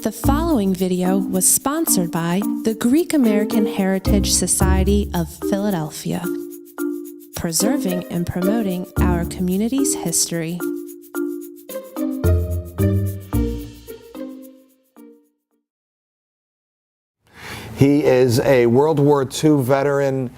The following video was sponsored by the Greek American Heritage Society of Philadelphia, preserving and promoting our community's history. He is a World War II veteran,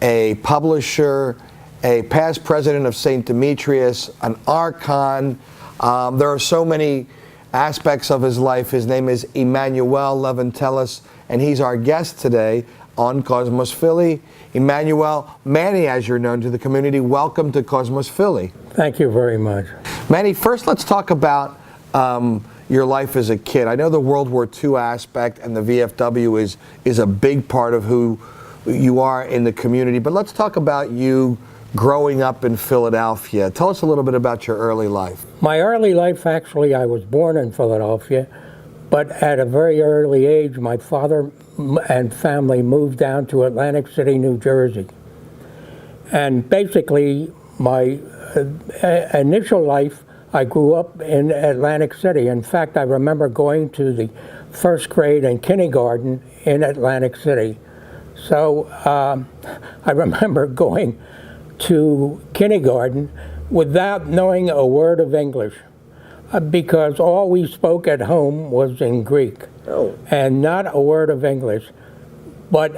a publisher, a past president of St. Demetrios, an archon. There are so many aspects of his life. His name is Emmanuel Leventelis, and he's our guest today on Cosmos Philly. Emmanuel, Manny, as you're known to the community, welcome to Cosmos Philly. Thank you very much. Manny, first let's talk about your life as a kid. I know the World War II aspect and the VFW is a big part of who you are in the community, but let's talk about you growing up in Philadelphia. Tell us a little bit about your early life. My early life, actually, I was born in Philadelphia, but at a very early age, my father and family moved down to Atlantic City, New Jersey. And basically, my initial life, I grew up in Atlantic City. In fact, I remember going to the first grade and kindergarten in Atlantic City. So I remember going to kindergarten without knowing a word of English because all we spoke at home was in Greek and not a word of English. But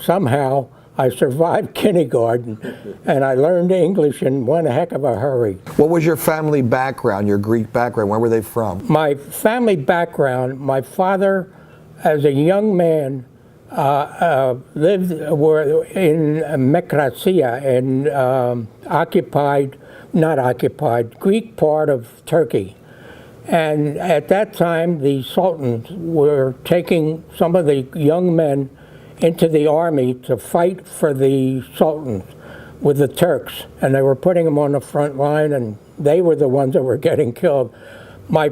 somehow I survived kindergarten and I learned English in one heck of a hurry. What was your family background, your Greek background? Where were they from? My family background, my father as a young man lived in Mecracia, in Greek part of Turkey. And at that time, the Sultans were taking some of the young men into the army to fight for the Sultans with the Turks. And they were putting them on the front line, and they were the ones that were getting killed. My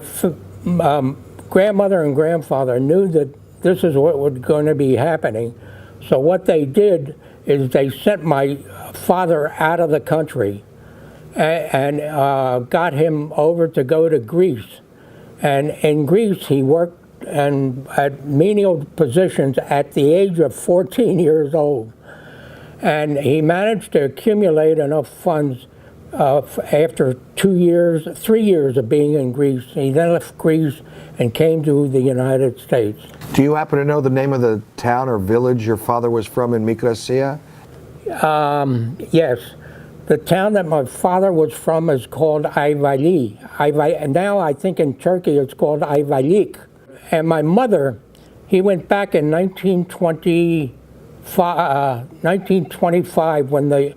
grandmother and grandfather knew that this is what was going to be happening. So what they did is they sent my father out of the country and got him over to go to Greece. And in Greece, he worked at menial positions at the age of 14 years old. And he managed to accumulate enough funds after 3 years of being in Greece. He then left Greece and came to the United States. Do you happen to know the name of the town or village your father was from in Micronesia? Yes. The town that my father was from is called Ayvali. And now I think in Turkey it's called Ayvalik. And my mother, he went back in 1925 when the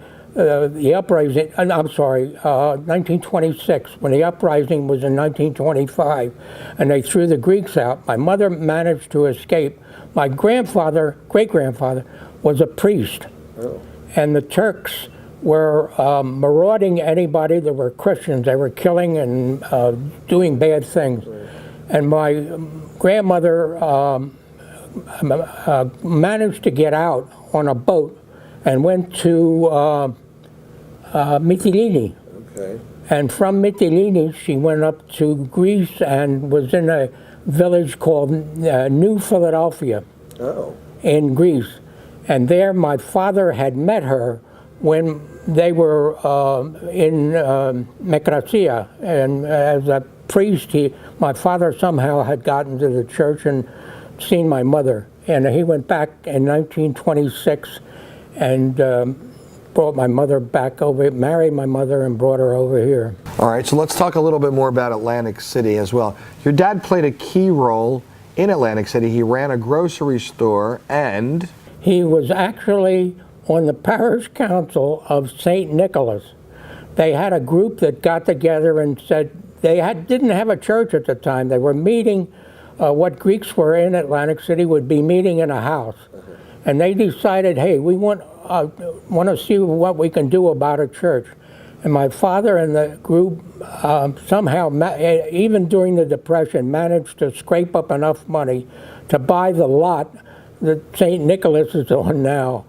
uprising, 1926, when the uprising was in 1925, and they threw the Greeks out. My mother managed to escape. My grandfather, great-grandfather, was a priest. And the Turks were marauding anybody that were Christians. They were killing and doing bad things. And my grandmother managed to get out on a boat and went to Mytilene. And from Mytilene, she went up to Greece and was in a village called New Philadelphia in Greece. And there my father had met her when they were in Mecracia. And as a priest, my father somehow had gotten to the church and seen my mother. And he went back in 1926 and brought my mother back over, married my mother and brought her over here. All right, so let's talk a little bit more about Atlantic City as well. Your dad played a key role in Atlantic City. He ran a grocery store and... He was actually on the parish council of St. Nicholas. They had a group that got together and said, didn't have a church at the time. They were meeting, what Greeks were in Atlantic City would be meeting in a house. And they decided, hey, we want to see what we can do about a church. And my father and the group somehow, even during the Depression, managed to scrape up enough money to buy the lot that St. Nicholas is on now.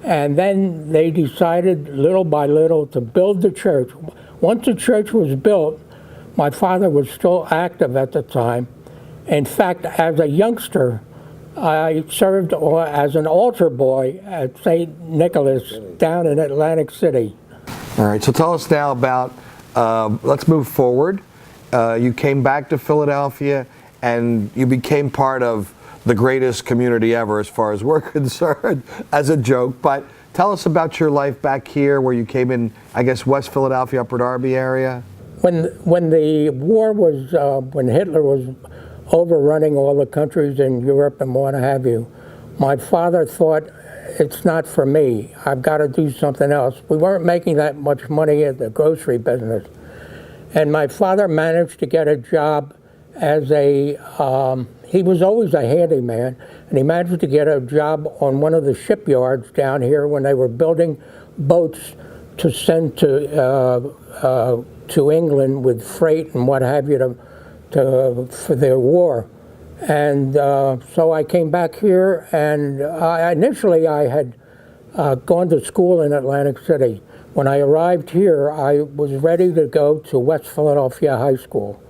And then they decided, little by little, to build the church. Once the church was built, my father was still active at the time, In fact, as a youngster, I served as an altar boy at St. Nicholas down in Atlantic City. All right, so tell us now about, let's move forward. You came back to Philadelphia and you became part of the greatest community ever as far as we're concerned, as a joke. But tell us about your life back here where you came in, I guess, West Philadelphia, Upper Darby area. When the war was, when Hitler was overrunning all the countries in Europe and what have you, my father thought, it's not for me. I've got to do something else. We weren't making that much money in the grocery business. And my father managed to get a job as a, he was always a handyman, and he managed to get a job on one of the shipyards down here when they were building boats to send to England with freight and what have you for their war. And so I came back here, and initially I had gone to school in Atlantic City. When I arrived here, I was ready to go to West Philadelphia High School.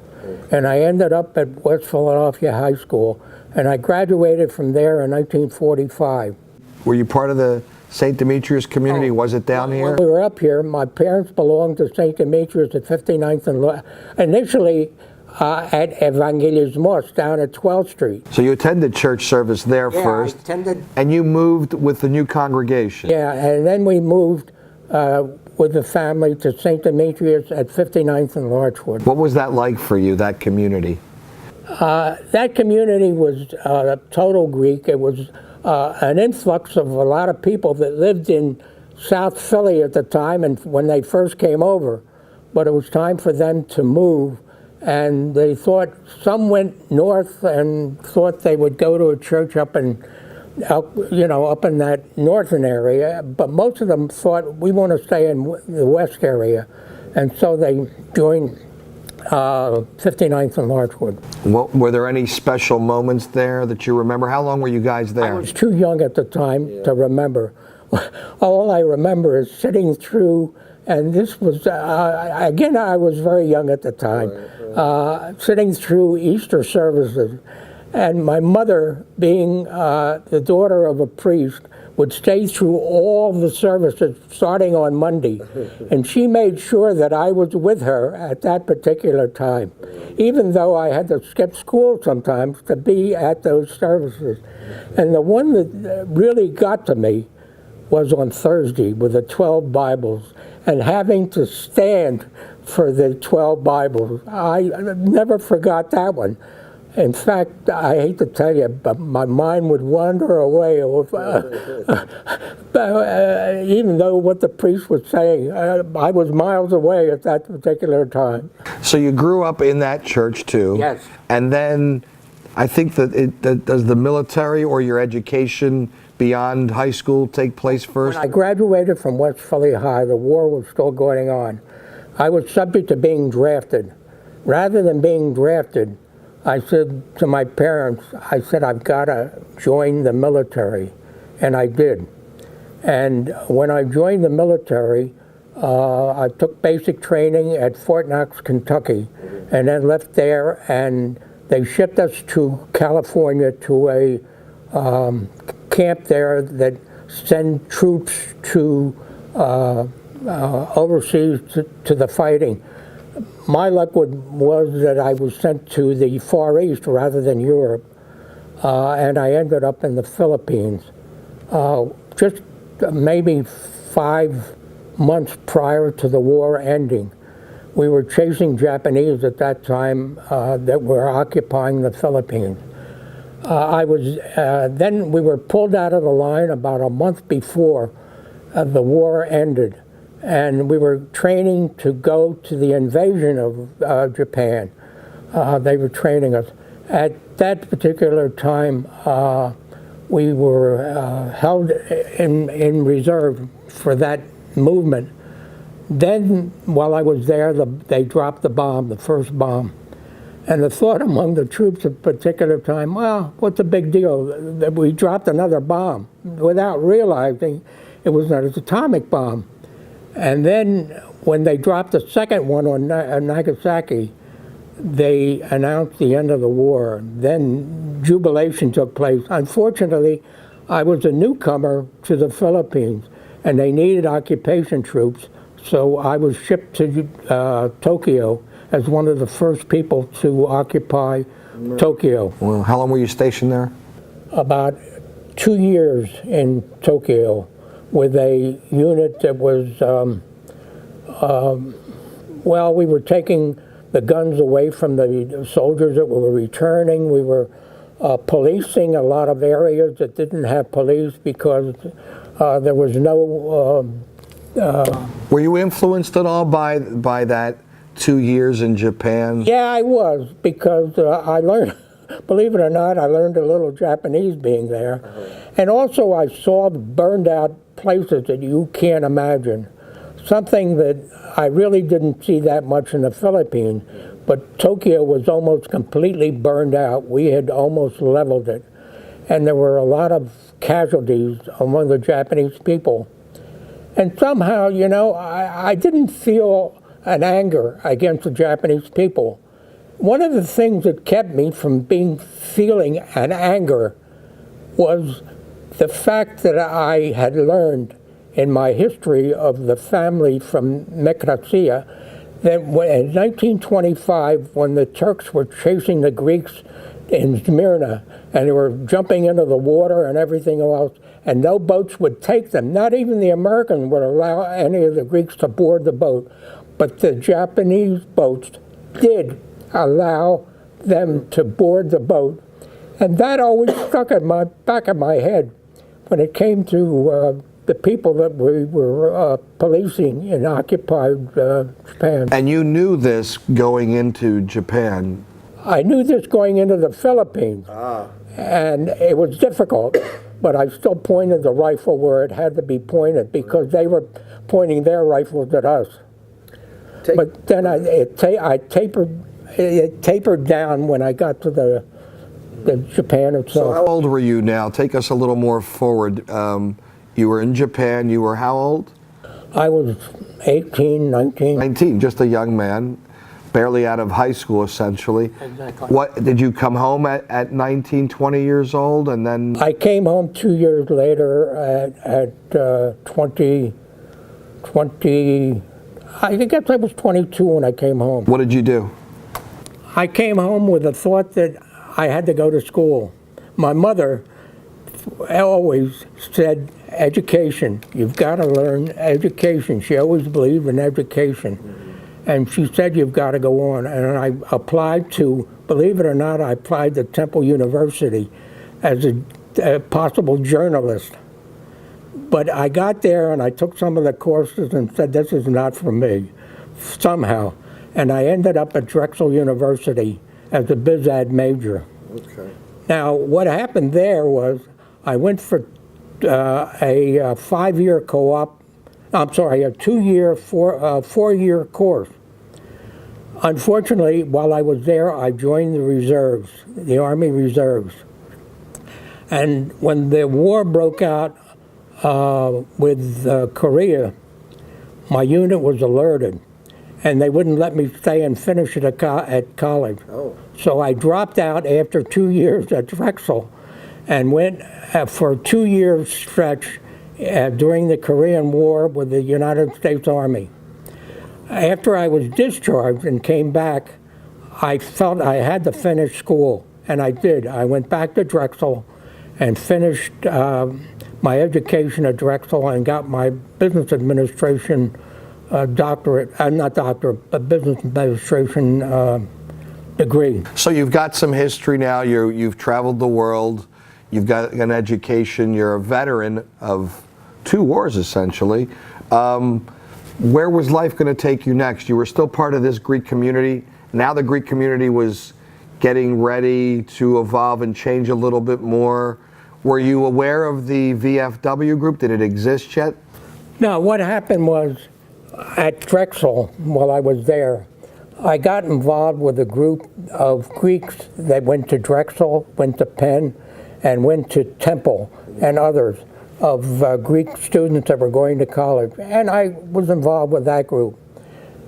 And I ended up at West Philadelphia High School, and I graduated from there in 1945. Were you part of the St. Demetrios community? Was it down here? When we were up here, my parents belonged to St. Demetrios at 59th and initially at Evangelismos down at 12th Street. So you attended church service there first. I attended. And you moved with the new congregation. Yeah, and then we moved with the family to St. Demetrios at 59th and Larchwood. What was that like for you, that community? That community was total Greek. It was an influx of a lot of people that lived in South Philly at the time and when they first came over. But it was time for them to move, and they thought, some went north and thought they would go to a church up in that northern area, but most of them thought, we want to stay in the west area, and so they joined 59th and Larchwood. Were there any special moments there that you remember? How long were you guys there? I was too young at the time to remember. All I remember is sitting through, and this was, again, I was very young at the time, sitting through Easter services. And my mother, being the daughter of a priest, would stay through all the services starting on Monday. And she made sure that I was with her at that particular time, even though I had to skip school sometimes to be at those services. And the one that really got to me was on Thursday with the 12 Bibles and having to stand for the 12 Bibles. I never forgot that one. In fact, I hate to tell you, but my mind would wander away, even though what the priest was saying. I was miles away at that particular time. So you grew up in that church too? Yes. And then I think that does the military or your education beyond high school take place first? When I graduated from West Philly High, the war was still going on. I was subject to being drafted. Rather than being drafted, I said to my parents, I said, I've got to join the military, and I did. And when I joined the military, I took basic training at Fort Knox, Kentucky, and then left there, and they shipped us to California to a camp there that sent troops to overseas to the fighting. My luck was that I was sent to the Far East rather than Europe, and I ended up in the Philippines. Just maybe 5 months prior to the war ending, we were chasing Japanese at that time that were occupying the Philippines. Then we were pulled out of the line about a month before the war ended. And we were training to go to the invasion of Japan. They were training us. At that particular time, we were held in reserve for that movement. Then, while I was there, they dropped the bomb, the first bomb. And the thought among the troops at a particular time, well, what's the big deal? That we dropped another bomb without realizing it was an atomic bomb. And then when they dropped the second one on Nagasaki, they announced the end of the war. Then jubilation took place. Unfortunately, I was a newcomer to the Philippines, and they needed occupation troops, so I was shipped to Tokyo as one of the first people to occupy Tokyo. Well, how long were you stationed there? About 2 years in Tokyo with a unit that was, well, we were taking the guns away from the soldiers that were returning. We were policing a lot of areas that didn't have police because there was no... Were you influenced at all by that 2 years in Japan? Yeah, I was, because I learned, believe it or not, I learned a little Japanese being there. And also I saw the burned out places that you can't imagine. Something that I really didn't see that much in the Philippines, but Tokyo was almost completely burned out. We had almost leveled it. And there were a lot of casualties among the Japanese people. And somehow, you know, I didn't feel an anger against the Japanese people. One of the things that kept me from feeling an anger was the fact that I had learned in my history of the family from Mekratsia that in 1925, when the Turks were chasing the Greeks in Smyrna, and they were jumping into the water and everything else, and no boats would take them. Not even the Americans would allow any of the Greeks to board the boat. But the Japanese boats did allow them to board the boat. And that always stuck in my back of my head when it came to the people that we were policing in occupied Japan. And you knew this going into Japan? I knew this going into the Philippines. And it was difficult, but I still pointed the rifle where it had to be pointed because they were pointing their rifles at us. But then it tapered down when I got to the Japan itself. So how old were you now? Take us a little more forward. You were in Japan. You were how old? I was 18, 19. 19, just a young man, barely out of high school, essentially. Exactly. What, did you come home at 19, 20 years old, and then? I came home 2 years later at 20, I guess I was 22 when I came home. What did you do? I came home with the thought that I had to go to school. My mother always said, education, you've got to learn education. She always believed in education. And she said, you've got to go on. And I applied to, believe it or not, I applied to Temple University as a possible journalist. But I got there and I took some of the courses and said, this is not for me, somehow. And I ended up at Drexel University as a biz ad major. Okay. Now, what happened there was I went for a 5-year co-op, I'm sorry, a 2-year, 4-year course. Unfortunately, while I was there, I joined the reserves, the Army Reserves. And when the war broke out with Korea, my unit was alerted, and they wouldn't let me stay and finish it at college. Oh. So I dropped out after 2 years at Drexel and went for a 2-year stretch during the Korean War with the United States Army. After I was discharged and came back, I felt I had to finish school, and I did. I went back to Drexel and finished my education at Drexel and got my business administration doctorate, not doctorate, but business administration degree. So you've got some history now, you've traveled the world, you've got an education, you're a veteran of 2 wars essentially. Where was life going to take you next? You were still part of this Greek community. Now the Greek community was getting ready to evolve and change a little bit more. Were you aware of the VFW group? Did it exist yet? No, what happened was at Drexel, while I was there, I got involved with a group of Greeks that went to Drexel, went to Penn, and went to Temple and others of Greek students that were going to college. And I was involved with that group.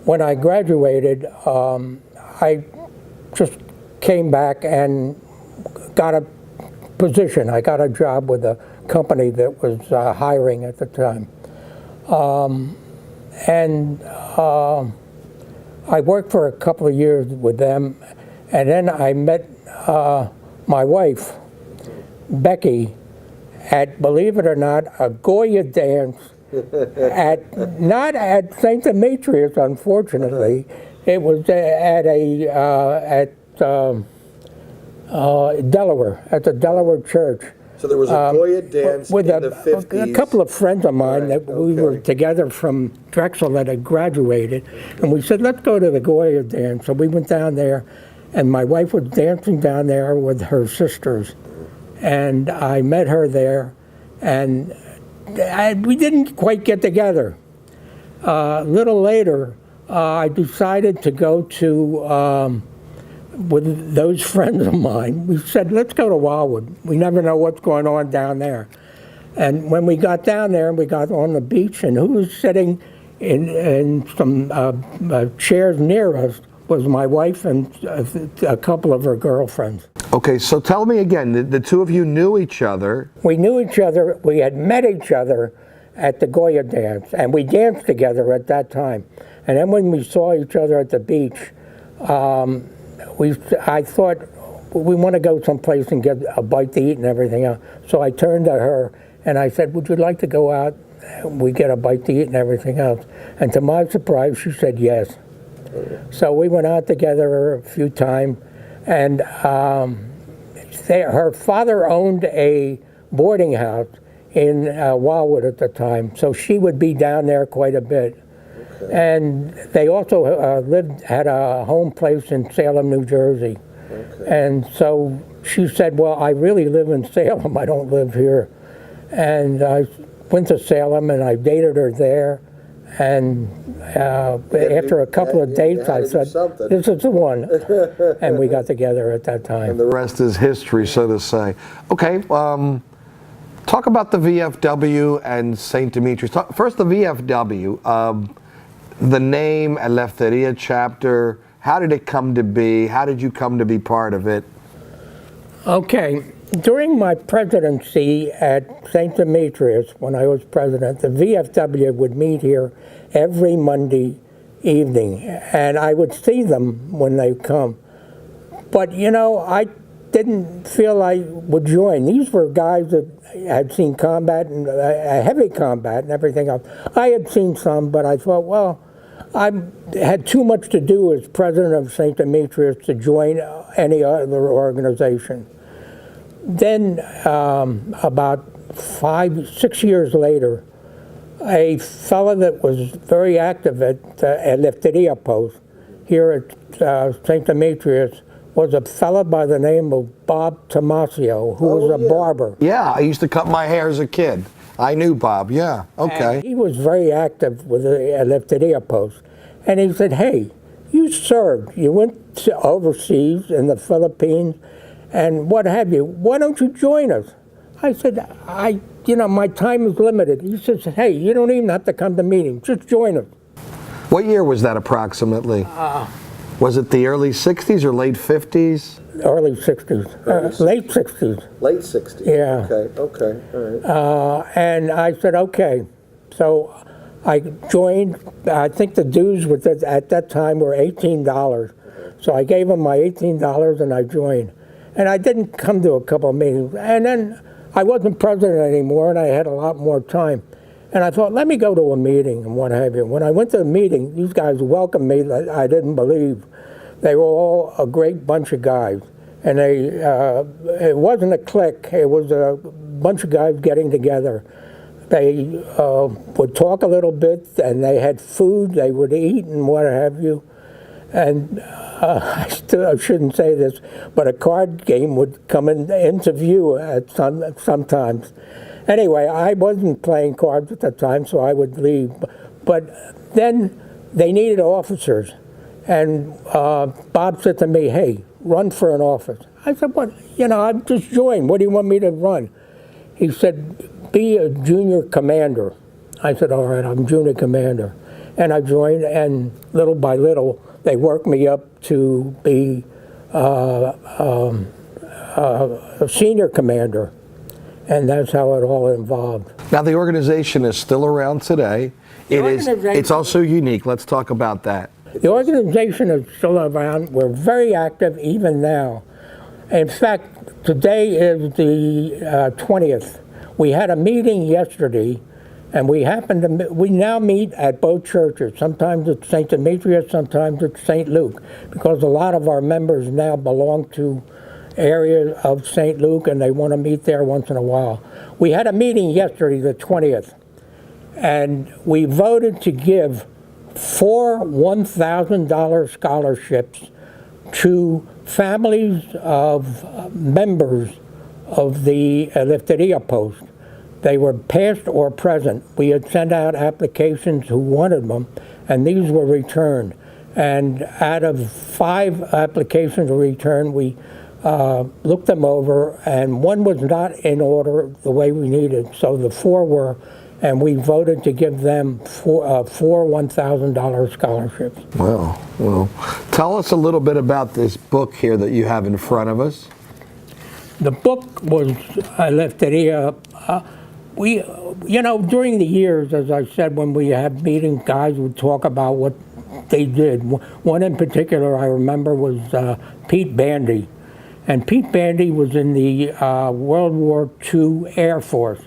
When I graduated, I just came back and got a position. I got a job with a company that was hiring at the time. I worked for a couple of years with them, and then I met my wife, Becky, at, believe it or not, a Goya dance not at St. Demetrios, unfortunately. It was at Delaware, at the Delaware church. So there was a Goya dance with in the 50s. a couple of friends of mine that we were together from Drexel that had graduated, and we said, let's go to the Goya dance. So we went down there, and my wife was dancing down there with her sisters, and I met her there, and we didn't quite get together. A little later, I decided to go to with those friends of mine. We said, let's go to Wildwood. We never know what's going on down there. And when we got down there, we got on the beach, and who was sitting in some chairs near us was my wife and a couple of her girlfriends. Okay, so tell me again, the two of you knew each other. We knew each other. We had met each other at the Goya dance, and we danced together at that time. And then when we saw each other at the beach, I thought, we want to go someplace and get a bite to eat and everything else. So I turned to her and I said, would you like to go out? We get a bite to eat and everything else. And to my surprise, she said yes. So we went out together a few times, and her father owned a boarding house in Wildwood at the time, so she would be down there quite a bit. And they also had a home place in Salem, New Jersey. And so she said, well, I really live in Salem, I don't live here. And I went to Salem and I dated her there. And after a couple of dates, I said, this is the one. And we got together at that time. And the rest is history, so to say. Okay, talk about the VFW and St. Demetrios. First, the VFW. The name, Eleftheria chapter, how did it come to be? How did you come to be part of it? Okay. During my presidency at St. Demetrios, when I was president, the VFW would meet here every Monday evening, and I would see them when they come. But, you know, I didn't feel I would join. These were guys that had seen combat, and heavy combat and everything else. I had seen some, but I thought, well, I had too much to do as president of St. Demetrios to join any other organization. Then, about 5-6 years later, a fellow that was very active at Eleftheria post here at St. Demetrios was a fellow by the name of Bob Tomasio, who was a barber. Yeah, I used to cut my hair as a kid. I knew Bob, yeah, okay. And he was very active with the Eleftheria post. And he said, hey, you served. You went overseas in the Philippines and what have you. Why don't you join us? I said, my time is limited. He says, hey, you don't even have to come to meetings. Just join us. What year was that approximately? Was it the early 60s or late 50s? Early 60s. Late 60s. Late 60s. Yeah. Okay, all right. And I said, okay. So I joined. I think the dues at that time were $18. So I gave them my $18 and I joined. And I didn't come to a couple of meetings. And then I wasn't president anymore and I had a lot more time. And I thought, let me go to a meeting and what have you. When I went to the meeting, these guys welcomed me that I didn't believe. They were all a great bunch of guys. And it wasn't a clique, it was a bunch of guys getting together. They would talk a little bit, and they had food, they would eat and what have you. And I shouldn't say this, but a card game would come into view at sometimes. Anyway, I wasn't playing cards at the time, so I would leave. But then they needed officers. And Bob said to me, hey, run for an office. I said, what? I've just joined. What do you want me to run? He said, be a junior commander. I said, all right, I'm junior commander. And I joined, and little by little, they worked me up to be a senior commander, and that's how it all evolved. Now the organization is still around today. It's also unique. Let's talk about that. The organization is still around. We're very active even now. In fact, today is the 20th. We had a meeting yesterday, and we now meet at both churches. Sometimes it's St. Demetrios, sometimes it's St. Luke, because a lot of our members now belong to areas of St. Luke, and they want to meet there once in a while. We had a meeting yesterday, the 20th, and we voted to give 4 $1,000 scholarships to families of members of the Leventelis post. They were past or present. We had sent out applications who wanted them, and these were returned. And out of 5 applications returned, we looked them over, and one was not in order the way we needed. So the 4 were, and we voted to give them 4 $1,000 scholarships. Wow. Well, tell us a little bit about this book here that you have in front of us. The book was Leventelis. During the years, as I said, when we had meetings, guys would talk about what they did. One in particular I remember was Pete Bandy. And Pete Bandy was in the World War II Air Force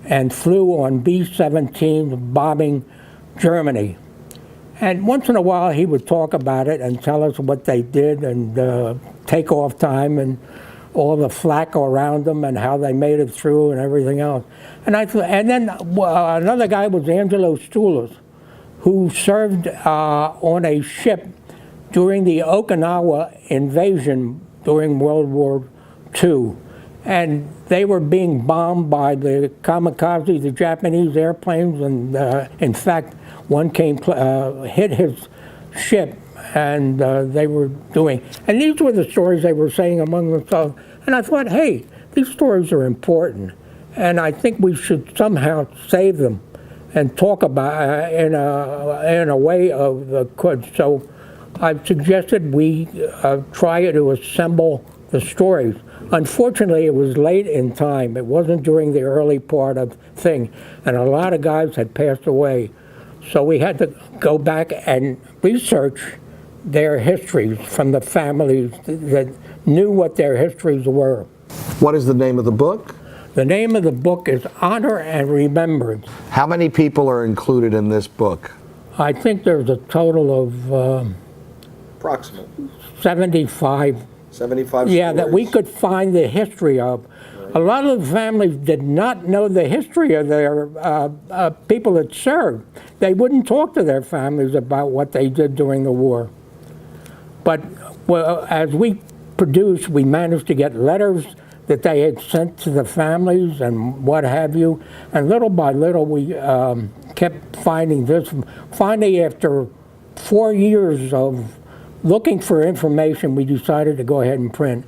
and flew on B-17s bombing Germany. And once in a while he would talk about it and tell us what they did and take off time and all the flak around them and how they made it through and everything else. And then another guy was Angelo Stoulis, who served on a ship during the Okinawa invasion during World War II. And they were being bombed by the kamikaze, the Japanese airplanes, and in fact, one hit his ship, and they were doing. And these were the stories they were saying among themselves. And I thought, hey, these stories are important, and I think we should somehow save them and talk about in a way of the could. So I suggested we try to assemble the stories. Unfortunately, it was late in time. It wasn't during the early part of the thing, and a lot of guys had passed away. So we had to go back and research their histories from the families that knew what their histories were. What is the name of the book? The name of the book is Honor and Remembrance. How many people are included in this book? I think there's a total of Approximately 75. 75 Yeah, stories. that we could find the history of. Right. A lot of the families did not know the history of their people that served. They wouldn't talk to their families about what they did during the war. But as we produced, we managed to get letters that they had sent to the families and what have you. And little by little, we kept finding this. Finally, after 4 years of looking for information, we decided to go ahead and print.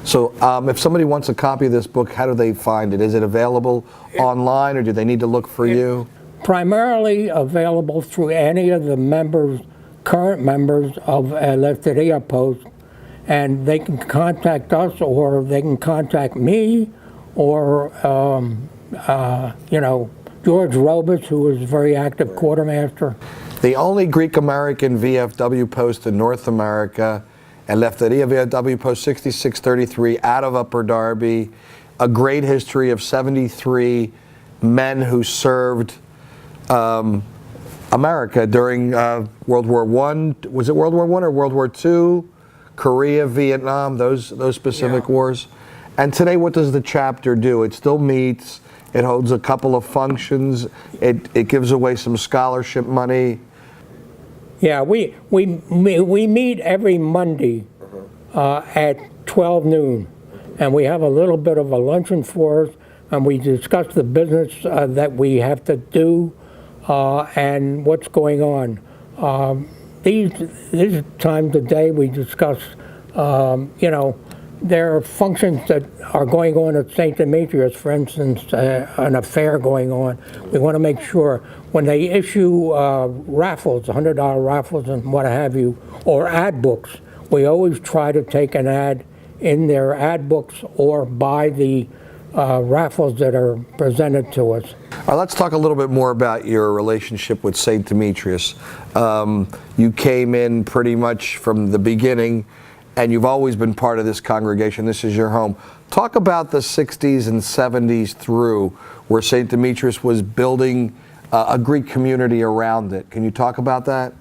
So if somebody wants a copy of this book, how do they find it? Is it available online, or do they need to look for you? Primarily available through any of the members, current members of Leventelis Post, and they can contact us, or they can contact me, or George Robus, who is a very active quartermaster. The only Greek-American VFW post in North America, and Leventelis VFW post 6633 out of Upper Darby. A great history of 73 men who served America during World War I. Was it World War I or World War II? Korea, Vietnam, those specific wars. And today, what does the chapter do? It still meets. It holds a couple of functions. It gives away some scholarship money. Yeah, we meet every Monday at 12 noon, and we have a little bit of a luncheon for us, and we discuss the business that we have to do and what's going on. These times of day we discuss, there are functions that are going on at St. Demetrios, for instance, an affair going on. We want to make sure when they issue raffles, $100 raffles and what have you, or ad books, we always try to take an ad in their ad books or buy the raffles that are presented to us. All right, let's talk a little bit more about your relationship with St. Demetrios. You came in pretty much from the beginning, and you've always been part of this congregation. This is your home. Talk about the 60s and 70s through, where St. Demetrios was building a Greek community around it. Can you talk about that?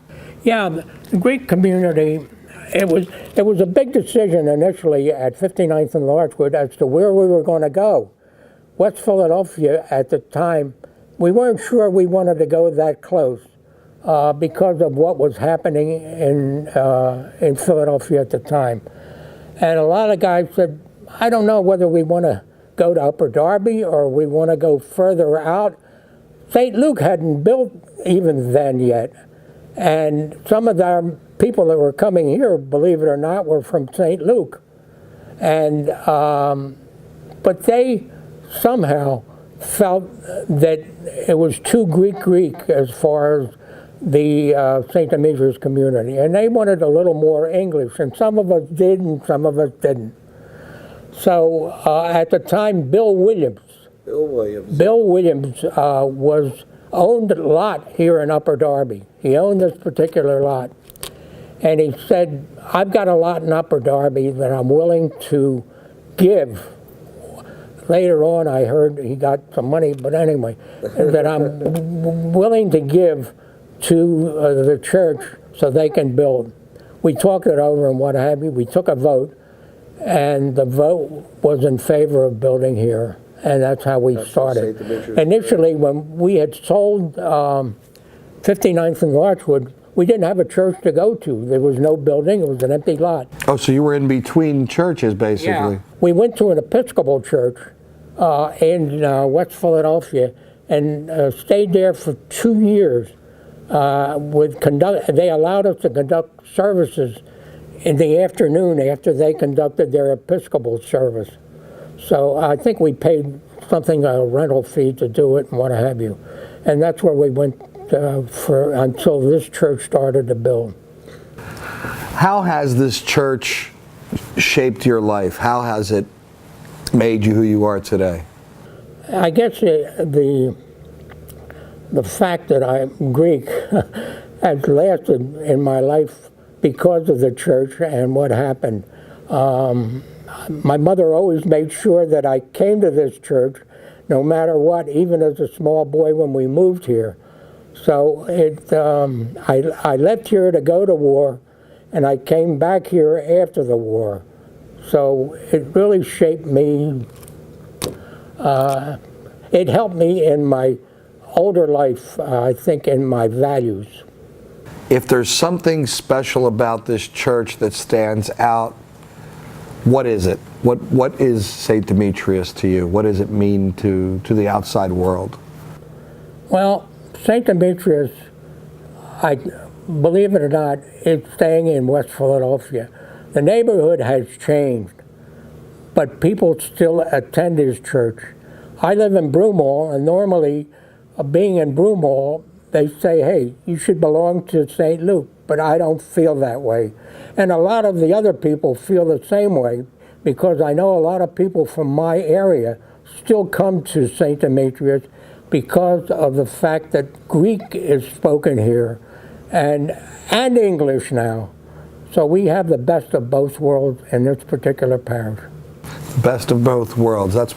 Yeah, the Greek community, it was a big decision initially at 59th and Larchwood as to where we were going to go. West Philadelphia at the time, we weren't sure we wanted to go that close because of what was happening in Philadelphia at the time. And a lot of guys said, I don't know whether we want to go to Upper Darby or we want to go further out. St. Luke hadn't built even then yet. And some of the people that were coming here, believe it or not, were from St. Luke. And but they somehow felt that it was too Greek as far as the St. Demetrios community. And they wanted a little more English. And some of us did and some of us didn't. So at the time, Bill Williams was owned a lot here in Upper Darby. He owned this particular lot. And he said, I've got a lot in Upper Darby that I'm willing to give. Later on, I heard he got some money, but anyway, that I'm willing to give to the church so they can build. We talked it over and what have you. We took a vote, and the vote was in favor of building here. And that's how we started. Initially, when we had sold 59th and Larchwood, we didn't have a church to go to. There was no building. It was an empty lot. Oh, so you were in between churches, basically. Yeah. We went to an Episcopal church in West Philadelphia and stayed there for 2 years. They allowed us to conduct services in the afternoon after they conducted their Episcopal service. So I think we paid something, a rental fee to do it and what have you. And that's where we went until this church started to build. How has this church shaped your life? How has it made you who you are today? I guess the fact that I'm Greek has lasted in my life because of the church and what happened. My mother always made sure that I came to this church no matter what, even as a small boy when we moved here. So I left here to go to war, and I came back here after the war. So it really shaped me. It helped me in my older life, I think, in my values. If there's something special about this church that stands out, what is it? What is St. Demetrios to you? What does it mean to the outside world? Well, St. Demetrios, believe it or not, is staying in West Philadelphia. The neighborhood has changed, but people still attend his church. I live in Broomall, and normally, being in Broomall, they say, hey, you should belong to St. Luke, but I don't feel that way. And a lot of the other people feel the same way, because I know a lot of people from my area still come to St. Demetrios because of the fact that Greek is spoken here and English now. So we have the best of both worlds in this particular parish. Best of both worlds. That's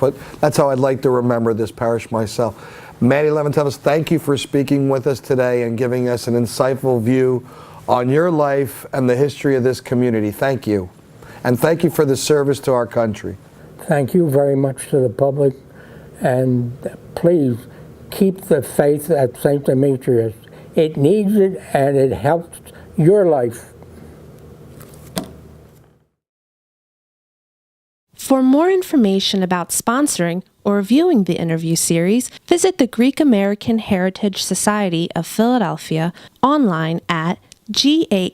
how I'd like to remember this parish myself. Manny Leventelis, thank you for speaking with us today and giving us an insightful view on your life and the history of this community. Thank you. And thank you for the service to our country. Thank you very much to the public. And please keep the faith at St. Demetrios. It needs it, and it helps your life. For more information about sponsoring or viewing the interview series, visit the Greek American Heritage Society of Philadelphia online at gahsp.org.